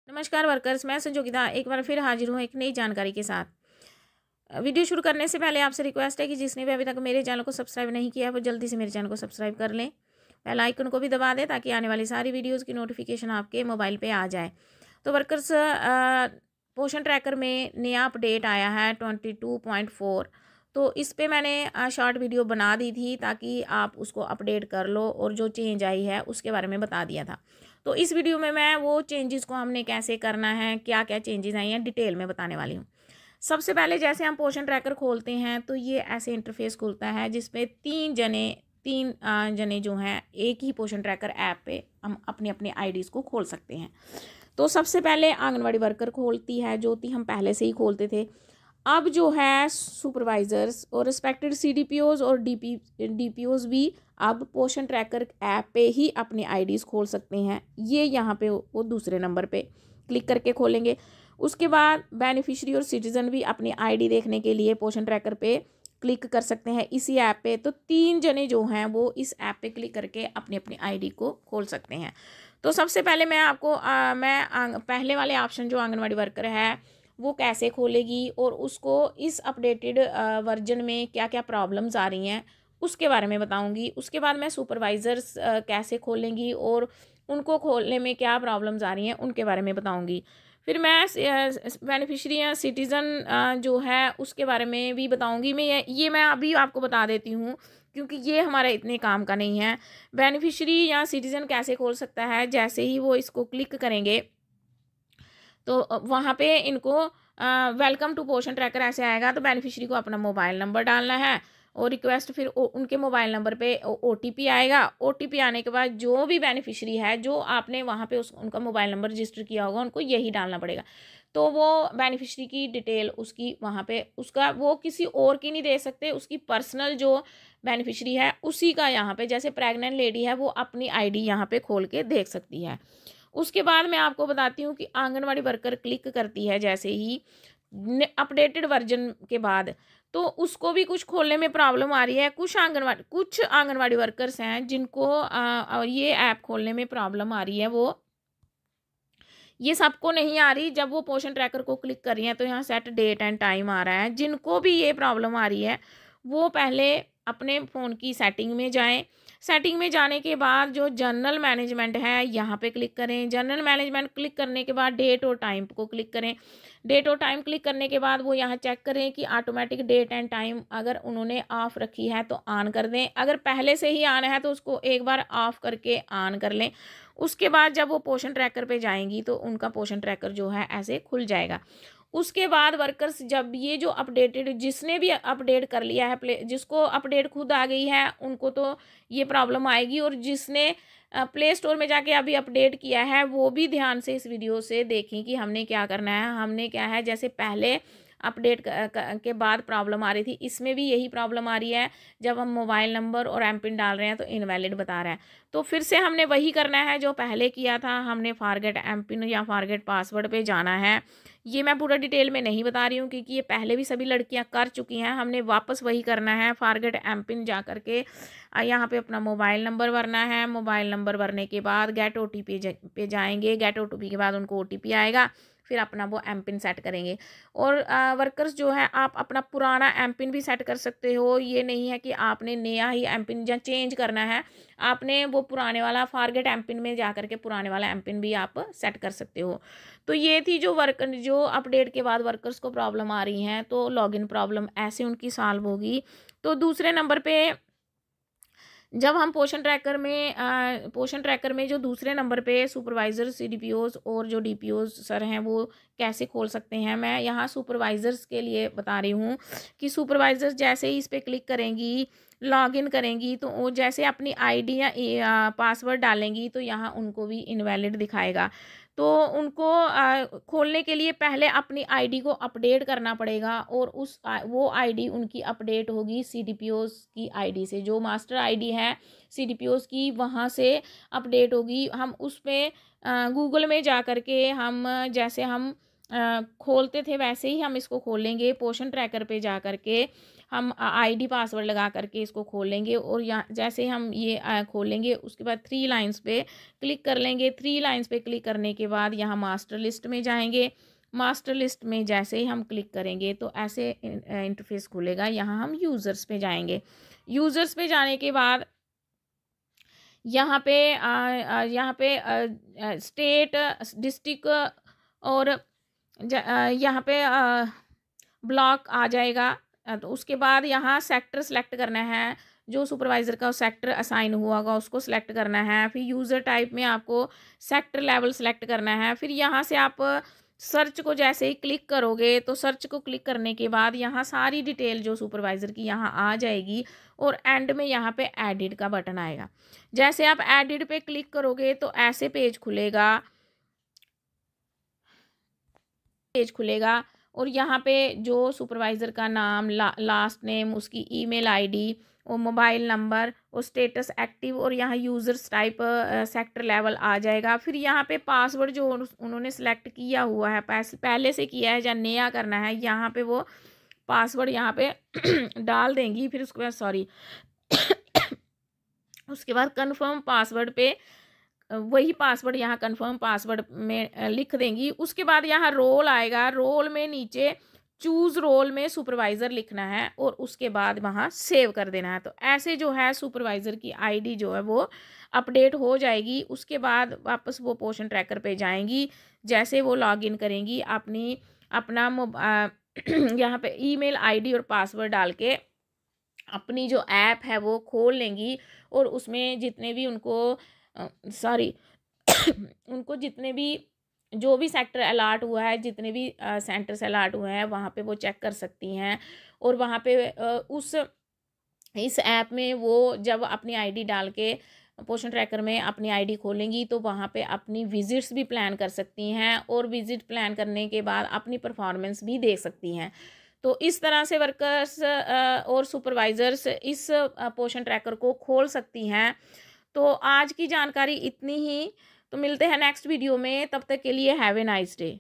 नमस्कार वर्कर्स, मैं संजोगिता एक बार फिर हाजिर हूँ एक नई जानकारी के साथ। वीडियो शुरू करने से पहले आपसे रिक्वेस्ट है कि जिसने भी अभी तक मेरे चैनल को सब्सक्राइब नहीं किया है वो जल्दी से मेरे चैनल को सब्सक्राइब कर लें, बेल आइकन को भी दबा दें ताकि आने वाली सारी वीडियोज़ की नोटिफिकेशन आपके मोबाइल पर आ जाए। तो वर्कर्स, पोषण ट्रैकर में नया अपडेट आया है 22.4। तो इस पे मैंने शॉर्ट वीडियो बना दी थी ताकि आप उसको अपडेट कर लो और जो चेंज आई है उसके बारे में बता दिया था। तो इस वीडियो में मैं वो चेंजेस को हमने कैसे करना है, क्या क्या चेंजेस आई हैं, डिटेल में बताने वाली हूँ। सबसे पहले जैसे हम पोषण ट्रैकर खोलते हैं तो ये ऐसे इंटरफेस खुलता है जिसमें तीन जने जो हैं एक ही पोषण ट्रैकर ऐप पे हम अपनी अपनी आईडीज़ को खोल सकते हैं। तो सबसे पहले आंगनवाड़ी वर्कर खोलती है, जो कि हम पहले से ही खोलते थे। अब जो है सुपरवाइजर्स और रिस्पेक्टेड सीडीपीओज और डीपीओज भी अब पोषण ट्रैकर ऐप पे ही अपनी आईडीज़ खोल सकते हैं। ये यहाँ पे वो दूसरे नंबर पे क्लिक करके खोलेंगे। उसके बाद बेनिफिशियरी और सिटीजन भी अपनी आईडी देखने के लिए पोषण ट्रैकर पे क्लिक कर सकते हैं इसी ऐप पे। तो 3 जने जो हैं वो इस ऐप पे क्लिक करके अपनी अपनी आईडी को खोल सकते हैं। तो सबसे पहले मैं आपको पहले वाले ऑप्शन जो आंगनवाड़ी वर्कर है वो कैसे खोलेगी और उसको इस अपडेटेड वर्जन में क्या क्या प्रॉब्लम्स आ रही हैं उसके बारे में बताऊंगी। उसके बाद मैं सुपरवाइज़र्स कैसे खोलेंगी और उनको खोलने में क्या प्रॉब्लम्स आ रही हैं उनके बारे में बताऊंगी। फिर मैं बेनिफिशरी या सिटीज़न जो है उसके बारे में भी बताऊंगी। ये मैं अभी आपको बता देती हूँ क्योंकि ये हमारा इतने काम का नहीं है। बेनिफिशरी या सिटीज़न कैसे खोल सकता है, जैसे ही वो इसको क्लिक करेंगे तो वहाँ पे इनको वेलकम टू पोषण ट्रैकर ऐसे आएगा। तो बेनिफिशियरी को अपना मोबाइल नंबर डालना है और रिक्वेस्ट फिर उनके मोबाइल नंबर पे ओटीपी आएगा। ओटीपी आने के बाद जो भी बेनिफिशियरी है जो आपने वहाँ पे उनका मोबाइल नंबर रजिस्टर किया होगा उनको यही डालना पड़ेगा। तो वो बेनिफिशियरी की डिटेल उसकी वहाँ पे उसका वो किसी और की नहीं दे सकते, उसकी पर्सनल जो बेनिफिशियरी है उसी का यहाँ पे, जैसे प्रेग्नेंट लेडी है वो अपनी आईडी यहाँ पे खोल के देख सकती है। उसके बाद मैं आपको बताती हूँ कि आंगनवाड़ी वर्कर क्लिक करती है जैसे ही अपडेटेड वर्जन के बाद, तो उसको भी कुछ खोलने में प्रॉब्लम आ रही है। कुछ आंगनवाड़ी वर्कर्स हैं जिनको ये ऐप खोलने में प्रॉब्लम आ रही है। वो ये सबको नहीं आ रही। जब वो पोषण ट्रैकर को क्लिक कर रही हैं तो यहाँ सेट डेट एंड टाइम आ रहा है। जिनको भी ये प्रॉब्लम आ रही है वो पहले अपने फ़ोन की सेटिंग में जाएं। सेटिंग में जाने के बाद जो जनरल मैनेजमेंट है यहाँ पे क्लिक करें। जनरल मैनेजमेंट क्लिक करने के बाद डेट और टाइम को क्लिक करें। डेट और टाइम क्लिक करने के बाद वो यहाँ चेक करें कि ऑटोमेटिक डेट एंड टाइम अगर उन्होंने ऑफ रखी है तो ऑन कर दें। अगर पहले से ही ऑन है तो उसको एक बार ऑफ करके ऑन कर लें। उसके बाद जब वो पोषण ट्रैकर पे जाएंगी तो उनका पोषण ट्रैकर जो है ऐसे खुल जाएगा। उसके बाद वर्कर्स जब ये जो अपडेटेड जिसने भी अपडेट कर लिया है जिसको अपडेट खुद आ गई है उनको तो ये प्रॉब्लम आएगी, और जिसने प्ले स्टोर में जाके अभी अपडेट किया है वो भी ध्यान से इस वीडियो से देखें कि हमने क्या करना है। हमने क्या है, जैसे पहले अपडेट के बाद प्रॉब्लम आ रही थी, इसमें भी यही प्रॉब्लम आ रही है। जब हम मोबाइल नंबर और एम पिन डाल रहे हैं तो इनवैलिड बता रहा है। तो फिर से हमने वही करना है जो पहले किया था। हमने फॉरगेट एम पिन या फॉरगेट पासवर्ड पे जाना है। ये मैं पूरा डिटेल में नहीं बता रही हूँ क्योंकि ये पहले भी सभी लड़कियां कर चुकी हैं। हमने वापस वही करना है, फॉरगेट एम पिन जा करके यहाँ पे अपना मोबाइल नंबर भरना है। मोबाइल नंबर भरने के बाद गेट ओटीपी पे जाएंगे। गेट ओटीपी के बाद उनको ओटीपी आएगा, फिर अपना वो एम पिन सेट करेंगे। और वर्कर्स जो है आप अपना पुराना एम पिन भी सेट कर सकते हो। ये नहीं है कि आपने नया ही एम पिन या चेंज करना है, आपने वो पुराने वाला फॉरगेट एम पिन में जा करके पुराने वाला एम पिन भी आप सेट कर सकते हो। तो ये थी जो अपडेट के बाद वर्कर्स को प्रॉब्लम आ रही हैं, तो लॉगिन प्रॉब्लम ऐसे उनकी सॉल्व होगी। तो दूसरे नंबर पे जब हम पोषण ट्रैकर में जो दूसरे नंबर पे सुपरवाइज़र सीडीपीओज और जो डीपीओज सर हैं वो कैसे खोल सकते हैं, मैं यहाँ सुपरवाइज़र्स के लिए बता रही हूँ कि सुपरवाइज़र्स जैसे ही इस पर क्लिक करेंगी, लॉगिन करेंगी, तो वो जैसे अपनी आईडी या पासवर्ड डालेंगी तो यहाँ उनको भी इनवैलिड दिखाएगा। तो उनको खोलने के लिए पहले अपनी आईडी को अपडेट करना पड़ेगा और वो आईडी उनकी अपडेट होगी सीडीपीओज की आईडी से। जो मास्टर आईडी है सीडीपीओज की वहाँ से अपडेट होगी। हम उस पर गूगल में जा कर के हम जैसे हम खोलते थे वैसे ही हम इसको खोलेंगे। पोषण ट्रैकर पे जा कर के हम आईडी पासवर्ड लगा करके इसको खोलेंगे और यहाँ जैसे हम ये खोलेंगे उसके बाद 3 लाइंस पे क्लिक कर लेंगे। 3 लाइंस पे क्लिक करने के बाद यहाँ मास्टर लिस्ट में जाएंगे। मास्टर लिस्ट में जैसे ही हम क्लिक करेंगे तो ऐसे इंटरफेस खुलेगा। यहाँ हम यूज़र्स पे जाएंगे। यूज़र्स पे जाने के बाद यहाँ पे स्टेट, डिस्ट्रिक्ट और यहाँ पे ब्लॉक आ जाएगा। तो उसके बाद यहाँ सेक्टर सेलेक्ट करना है, जो सुपरवाइज़र का सेक्टर असाइन हुआ होगा उसको सिलेक्ट करना है। फिर यूज़र टाइप में आपको सेक्टर लेवल सेलेक्ट करना है। फिर यहाँ से आप सर्च को जैसे ही क्लिक करोगे तो सर्च को क्लिक करने के बाद यहाँ सारी डिटेल जो सुपरवाइज़र की यहाँ आ जाएगी और एंड में यहाँ पे एडिट का बटन आएगा। जैसे आप एडिट पे क्लिक करोगे तो ऐसे पेज खुलेगा और यहाँ पे जो सुपरवाइज़र का नाम, लास्ट नेम, उसकी ईमेल आईडी और मोबाइल नंबर और स्टेटस एक्टिव और यहाँ यूज़र्स टाइप, सेक्टर लेवल आ जाएगा। फिर यहाँ पे पासवर्ड जो उन्होंने सेलेक्ट किया हुआ है, पहले से किया है या नया करना है, यहाँ पे वो पासवर्ड यहाँ पे डाल देंगी। फिर उसके बाद उसके बाद कन्फर्म पासवर्ड पे वही पासवर्ड यहाँ कन्फर्म पासवर्ड में लिख देंगी। उसके बाद यहाँ रोल आएगा। रोल में नीचे चूज़ रोल में सुपरवाइज़र लिखना है और उसके बाद वहाँ सेव कर देना है। तो ऐसे जो है सुपरवाइज़र की आईडी जो है वो अपडेट हो जाएगी। उसके बाद वापस वो पोर्शन ट्रैकर पे जाएंगी। जैसे वो लॉगिन करेंगी अपना यहाँ पे ईमेल आईडी और पासवर्ड डाल के अपनी जो ऐप है वो खोल लेंगी और उसमें जितने भी उनको जितने भी जो भी सेक्टर अलॉट हुआ है, जितने भी सेंटर्स अलॉट हुए हैं वहाँ पे वो चेक कर सकती हैं। और वहाँ पे इस ऐप में वो जब अपनी आईडी डाल के पोर्शन ट्रैकर में अपनी आईडी खोलेंगी तो वहाँ पे अपनी विजिट्स भी प्लान कर सकती हैं और विजिट प्लान करने के बाद अपनी परफॉर्मेंस भी देख सकती हैं। तो इस तरह से वर्कर्स और सुपरवाइज़र्स इस पोर्शन ट्रैकर को खोल सकती हैं। तो आज की जानकारी इतनी ही। तो मिलते हैं नेक्स्ट वीडियो में, तब तक के लिए हैव ए नाइस डे।